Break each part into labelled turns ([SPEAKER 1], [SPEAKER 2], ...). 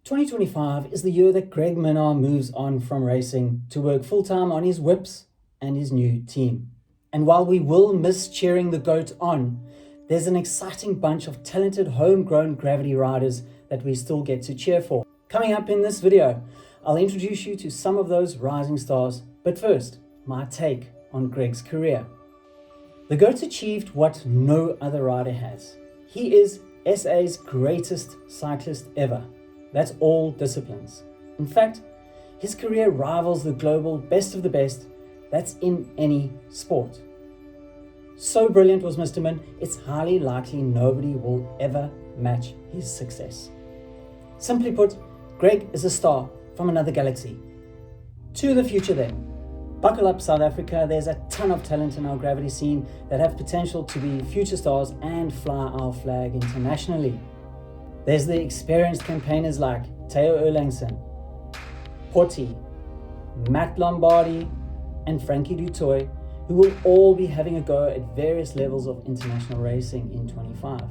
[SPEAKER 1] 2025 is the year that Greg Minnaar moves on from racing to work full-time on his whips and his new team. And while we will miss cheering the GOAT on, there's an exciting bunch of talented homegrown gravity riders that we still get to cheer for. Coming up in this video, I'll introduce you to some of those rising stars, but first, my take on Greg's career. The GOAT achieved what no other rider has. He is SA's greatest cyclist ever. That's all disciplines. In fact, his career rivals the global best of the best that's in any sport. So brilliant was Mr. Min, it's highly likely nobody will ever match his success. Simply put, Greg is a star from another galaxy. To the future then. Buckle up, South Africa. There's a ton of talent in our gravity scene that have potential to be future stars and fly our flag internationally. There's the experienced campaigners like Theo Erlangsen, Porty, Matt Lombardi, and Frankie Dutoy, who will all be having a go at various levels of international racing in 25.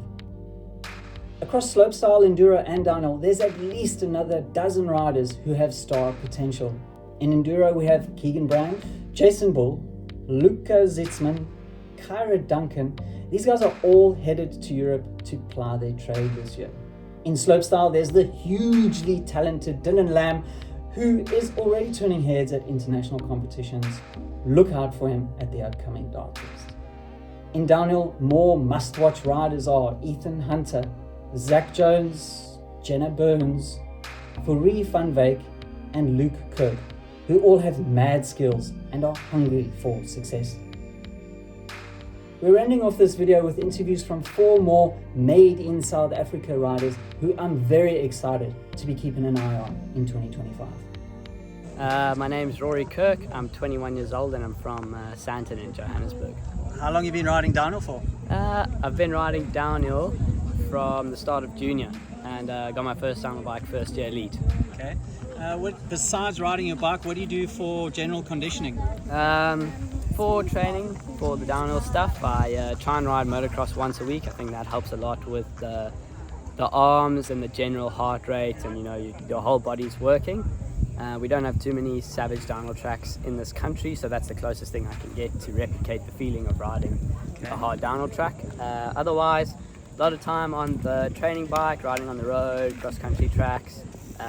[SPEAKER 1] Across slopestyle, enduro, and downhill, there's at least another dozen riders who have star potential. In enduro, we have Keegan Brand, Jason Bull, Luca Zitzman, Kyra Duncan. These guys are all headed to Europe to ply their trade this year. In slopestyle, there's the hugely talented Dylan Lamb, who is already turning heads at international competitions. Look out for him at the upcoming Dark Test. In downhill, more must-watch riders are Ethan Hunter, Zach Jones, Jenna Burns, Fourie van Wyk, and Luke Kirk, who all have mad skills and are hungry for success. We're ending off this video with interviews from 4 more made in South Africa riders who I'm very excited to be keeping an eye on in 2025.
[SPEAKER 2] My name's Rory Kirk, I'm 21 years old and I'm from Sandton in Johannesburg.
[SPEAKER 1] How long have you been riding downhill for?
[SPEAKER 2] I've been riding downhill from the start of junior and got my first downhill bike first year elite.
[SPEAKER 1] Okay. Besides riding your bike, what do you do for general conditioning?
[SPEAKER 2] For training, for the downhill stuff, I try and ride motocross once a week. I think that helps a lot with the arms and the general heart rate, and your whole body's working. We don't have too many savage downhill tracks in this country, so that's the closest thing I can get to replicate the feeling of riding a hard downhill track. Otherwise, a lot of time on the training bike, riding on the road, cross-country tracks.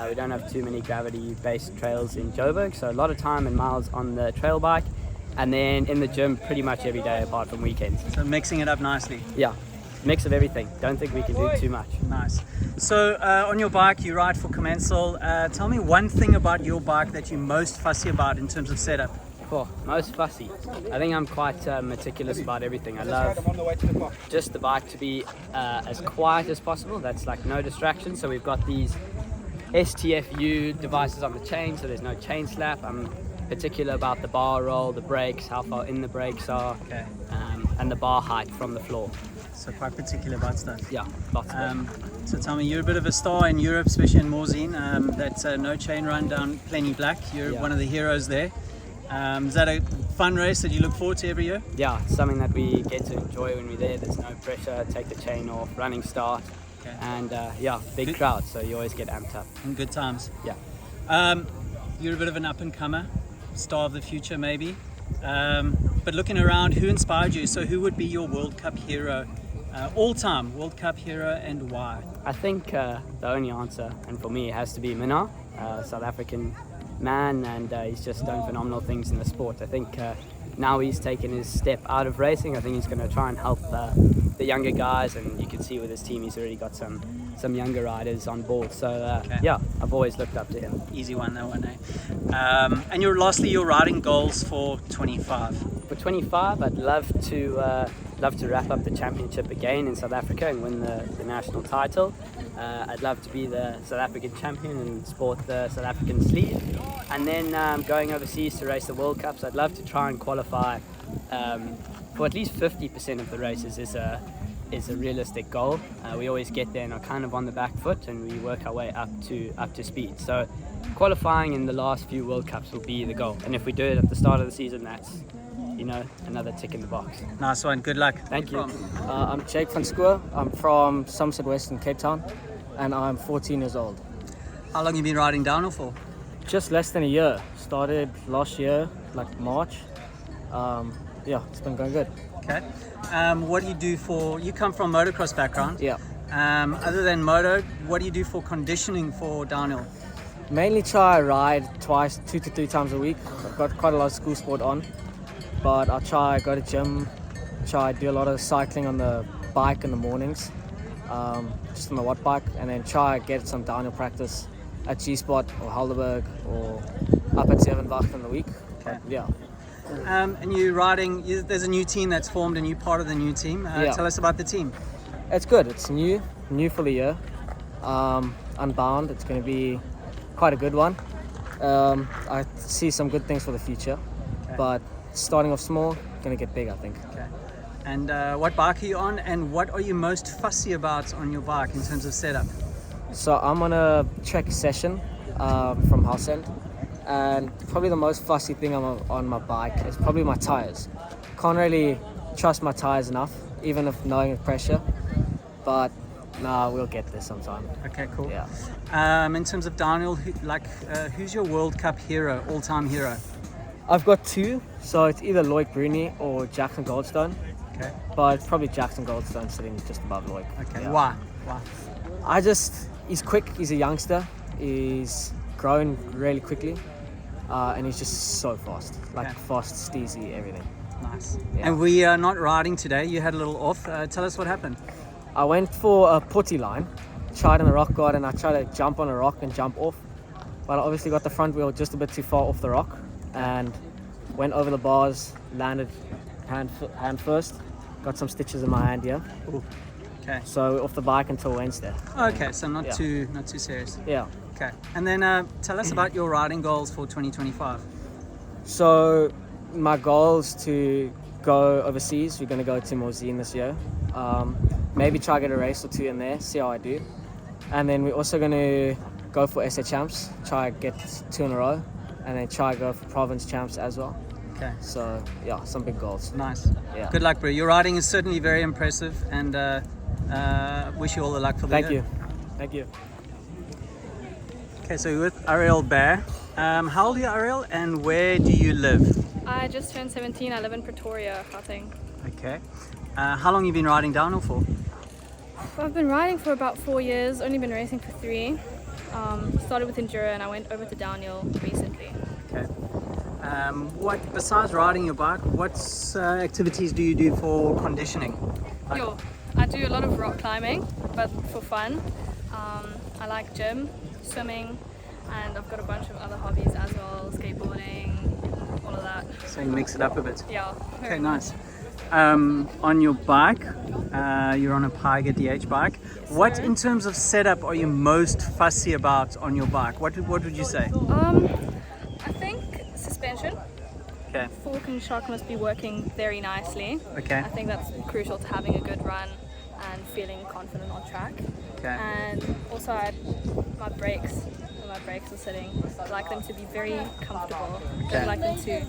[SPEAKER 2] We don't have too many gravity-based trails in Joburg, so a lot of time and miles on the trail bike, and then in the gym pretty much every day apart from weekends.
[SPEAKER 1] So mixing it up nicely.
[SPEAKER 2] Yeah, mix of everything. Don't think we can do too much.
[SPEAKER 1] Nice. So on your bike, you ride for Commensal. Tell me one thing about your bike that you're most fussy about in terms of setup.
[SPEAKER 2] Most fussy. I think I'm quite meticulous about everything. I love just the bike to be as quiet as possible. That's like no distractions. So we've got these STFU devices on the chain, so there's no chain slap. I'm particular about the bar roll, the brakes, how far in the brakes are, and the bar height from the floor.
[SPEAKER 1] So quite particular about stuff.
[SPEAKER 2] Yeah, lots of it.
[SPEAKER 1] So tell me, you're a bit of a star in Europe, especially in Morzine. That's no chain run down Plenty Black. You're one of the heroes there. Is that a fun race that you look forward to every year?
[SPEAKER 2] Yeah, it's something that we get to enjoy when we're there. There's no pressure, take the chain off, running start. And big crowd, so you always get amped up.
[SPEAKER 1] And good times.
[SPEAKER 2] Yeah.
[SPEAKER 1] You're a bit of an up-and-comer, star of the future maybe. But looking around, who inspired you? So who would be your World Cup hero, all-time World Cup hero, and why?
[SPEAKER 2] I think the only answer, and for me, it has to be Minnaar, South African man, and he's just done phenomenal things in the sport. I think now he's taken his step out of racing. I think he's going to try and help the younger guys, and you can see with his team he's already got some younger riders on board. So I've always looked up to him.
[SPEAKER 1] Easy one, that one, eh? And lastly, your riding goals for 25.
[SPEAKER 2] For 25, I'd love to wrap up the championship again in South Africa and win the national title. I'd love to be the South African champion and sport the South African sleeve. And then going overseas to race the World Cups, I'd love to try and qualify for at least 50% of the races is a realistic goal. We always get there and are kind of on the back foot, and we work our way up to speed. So qualifying in the last few World Cups will be the goal. And if we do it at the start of the season, that's another tick in the box.
[SPEAKER 1] Nice one. Good luck.
[SPEAKER 2] Thank you.
[SPEAKER 3] I'm Jake van Schoor. I'm from Somerset West in Cape Town, and I'm 14 years old.
[SPEAKER 1] How long have you been riding downhill for?
[SPEAKER 3] Just less than a year. Started last year, like March. Yeah, it's been going good.
[SPEAKER 1] Okay. What do you do for, you come from motocross background.
[SPEAKER 3] Yeah.
[SPEAKER 1] Other than moto, what do you do for conditioning for downhill?
[SPEAKER 3] Mainly try ride twice, 2 to 3 times a week. I've got quite a lot of school sport on, but I'll try go to gym, try do a lot of cycling on the bike in the mornings, just on the watt bike, and then try get some downhill practice at G-Spot or Helderberg or up at Zevenwacht in the week.
[SPEAKER 1] Okay.
[SPEAKER 3] But, yeah.
[SPEAKER 1] And you're riding, there's a new team that's formed, a new part of the new team.
[SPEAKER 3] Yeah.
[SPEAKER 1] Tell us about the team.
[SPEAKER 3] It's good. It's new for the year. Unbound. It's going to be quite a good one. I see some good things for the future, but starting off small, going to get big, I think.
[SPEAKER 1] Okay. And what bike are you on, and what are you most fussy about on your bike in terms of setup?
[SPEAKER 3] So I'm on a Trek Session from Housend, and probably the most fussy thing on my bike is probably my tires. Can't really trust my tires enough, even if knowing the pressure, but we'll get there sometime.
[SPEAKER 1] Okay, cool.
[SPEAKER 3] Yeah.
[SPEAKER 1] In terms of downhill, who's your World Cup hero, all-time hero?
[SPEAKER 3] I've got 2, so it's either Loic Bruni or Jackson Goldstone.
[SPEAKER 1] Okay.
[SPEAKER 3] But probably Jackson Goldstone sitting just above Loic.
[SPEAKER 1] Okay.
[SPEAKER 3] Yeah.
[SPEAKER 1] Why?
[SPEAKER 3] He's quick, he's a youngster, he's grown really quickly, and he's just so fast. Fast, steezy, everything.
[SPEAKER 1] Nice.
[SPEAKER 3] Yeah.
[SPEAKER 1] And we are not riding today, you had a little off. Tell us what happened.
[SPEAKER 3] I went for a putty line, tried on a rock garden, I tried to jump on a rock and jump off, but I obviously got the front wheel just a bit too far off the rock and went over the bars, landed hand first, got some stitches in my hand here.
[SPEAKER 1] Ooh. Okay.
[SPEAKER 3] So off the bike until Wednesday.
[SPEAKER 1] Okay, so not too serious.
[SPEAKER 3] Yeah.
[SPEAKER 1] Okay. And then tell us about your riding goals for 2025.
[SPEAKER 3] So my goal is to go overseas. We're going to go to Morzine this year. Maybe try get a race or 2 in there, see how I do. And then we're also going to go for SA Champs, try get 2 in a row, and then try go for Province Champs as well.
[SPEAKER 1] Okay.
[SPEAKER 3] So yeah, some big goals.
[SPEAKER 1] Nice.
[SPEAKER 3] Yeah.
[SPEAKER 1] Good luck, bro. Your riding is certainly very impressive, and wish you all the luck for the year.
[SPEAKER 3] Thank you.
[SPEAKER 1] Okay, so we're with Ariel B. How old are you, Ariel, and where do you live?
[SPEAKER 4] I just turned 17. I live in Pretoria, Gauteng.
[SPEAKER 1] Okay. How long have you been riding downhill for?
[SPEAKER 4] I've been riding for about 4 years, only been racing for 3. Started with enduro and I went over to downhill recently.
[SPEAKER 1] Okay. What, besides riding your bike, what activities do you do for conditioning?
[SPEAKER 4] I do a lot of rock climbing, but for fun. I like gym, swimming, and I've got a bunch of other hobbies as well, skateboarding, all of that.
[SPEAKER 1] So you mix it up a bit.
[SPEAKER 4] Yeah.
[SPEAKER 1] Okay, nice. On your bike, you're on a Piger DH bike.
[SPEAKER 4] Yes,
[SPEAKER 1] What,
[SPEAKER 4] sir.
[SPEAKER 1] in terms of setup, are you most fussy about on your bike? What would you say?
[SPEAKER 4] I think suspension.
[SPEAKER 1] Okay.
[SPEAKER 4] Fork and shock must be working very nicely.
[SPEAKER 1] Okay.
[SPEAKER 4] I think that's crucial to having a good run and feeling confident on track.
[SPEAKER 1] Okay.
[SPEAKER 4] And also my brakes, when my brakes are sitting, I like them to be very comfortable. I don't like them to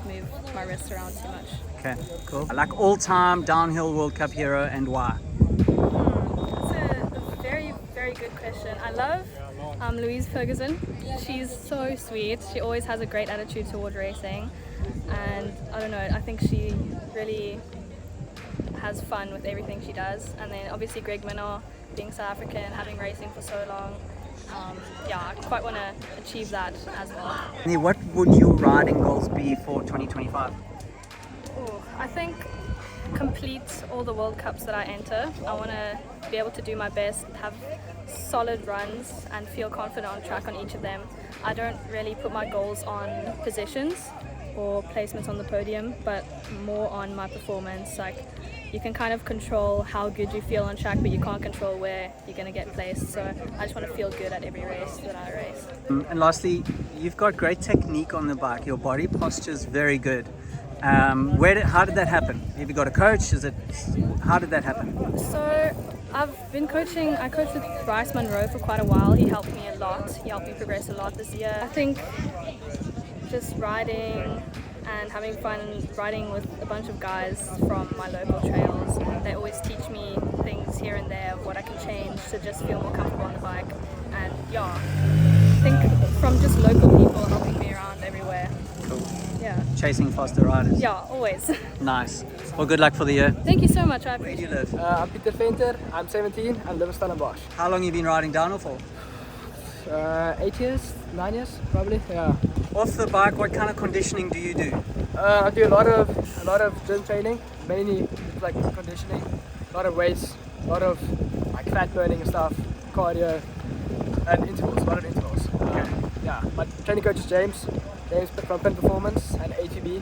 [SPEAKER 4] move my wrists around too much.
[SPEAKER 1] Okay, cool. Like all-time downhill World Cup hero, and why?
[SPEAKER 4] That's a very, very good question. I love Louise Ferguson. She's so sweet. She always has a great attitude toward racing. And I don't know, I think she really has fun with everything she does. And then obviously Greg Minnaar, being South African, having racing for so long. I quite want to achieve that as well.
[SPEAKER 1] What would your riding goals be for 2025?
[SPEAKER 4] I think complete all the World Cups that I enter. I want to be able to do my best, have solid runs and feel confident on track on each of them. I don't really put my goals on positions or placements on the podium, but more on my performance. Like, you can kind of control how good you feel on track, but you can't control where you're going to get placed. So I just want to feel good at every race that I race.
[SPEAKER 1] And lastly, you've got great technique on the bike. Your body posture is very good. How did that happen? Have you got a coach? How did that happen?
[SPEAKER 4] So I've been coaching. I coached with Bryce Monroe for quite a while. He helped me a lot. He helped me progress a lot this year. I think just riding and having fun riding with a bunch of guys from my local trails. They always teach me things here and there of what I can change to just feel more comfortable on the bike and yeah, I think from just local people helping me around everywhere.
[SPEAKER 1] Cool.
[SPEAKER 4] Yeah,
[SPEAKER 1] Chasing faster riders.
[SPEAKER 4] yeah, always.
[SPEAKER 1] Nice. Well, good luck for the year.
[SPEAKER 4] Thank you so much. I
[SPEAKER 1] Where do
[SPEAKER 4] appreciate
[SPEAKER 1] you live?
[SPEAKER 3] I'm Peter Venter, I'm 17, I live in Stellenbosch.
[SPEAKER 1] How long have you been riding downhill for?
[SPEAKER 3] 8 years, 9 years, probably. Yeah.
[SPEAKER 1] Off the bike, what kind of conditioning do you do?
[SPEAKER 3] I do a lot of gym training, mainly like conditioning, a lot of weights, a lot of like fat burning and stuff, cardio, and intervals, a lot of intervals. Yeah, my training coach is James from Pin Performance and ATB,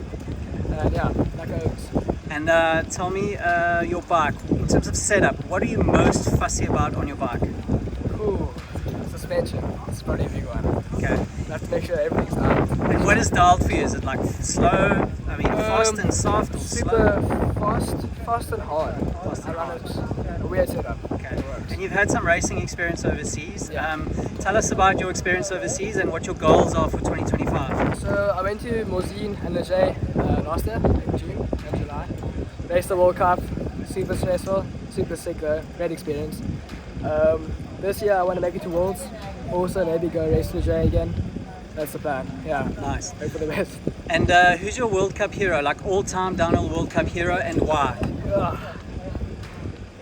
[SPEAKER 3] and yeah, that goes.
[SPEAKER 1] And tell me your bike, in terms of setup, what are you most fussy about on your bike?
[SPEAKER 3] Ooh, suspension, it's probably a big one.
[SPEAKER 1] Okay.
[SPEAKER 3] You have to make sure everything's dialed.
[SPEAKER 1] And what is dialed for you? Is it like slow, fast and soft, or
[SPEAKER 3] Super
[SPEAKER 1] slow?
[SPEAKER 3] fast and hard. I run it a weird setup.
[SPEAKER 1] Okay.
[SPEAKER 3] It works.
[SPEAKER 1] And you've had some racing experience overseas.
[SPEAKER 3] Yeah.
[SPEAKER 1] Tell us about your experience overseas and what your goals are for 2025.
[SPEAKER 3] So I went to Morzine and Leger last year, in June and July. Raced the World Cup, super stressful, super sick though, great experience. This year I want to make it to Worlds, also maybe go race Leger again. That's the plan, yeah.
[SPEAKER 1] Nice.
[SPEAKER 3] Hope for the best.
[SPEAKER 1] And who's your World Cup hero, like all-time downhill World Cup hero, and why?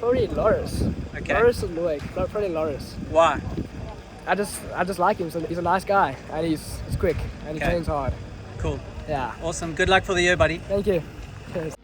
[SPEAKER 3] Probably Loris.
[SPEAKER 1] Okay.
[SPEAKER 3] Loris and Loic, probably Loris.
[SPEAKER 1] Why?
[SPEAKER 3] I just like him, so he's a nice guy and he's quick and he
[SPEAKER 1] Okay.
[SPEAKER 3] trains hard.
[SPEAKER 1] Cool.
[SPEAKER 3] Yeah.
[SPEAKER 1] Awesome. Good luck for the year, buddy.
[SPEAKER 3] Thank you. Cheers.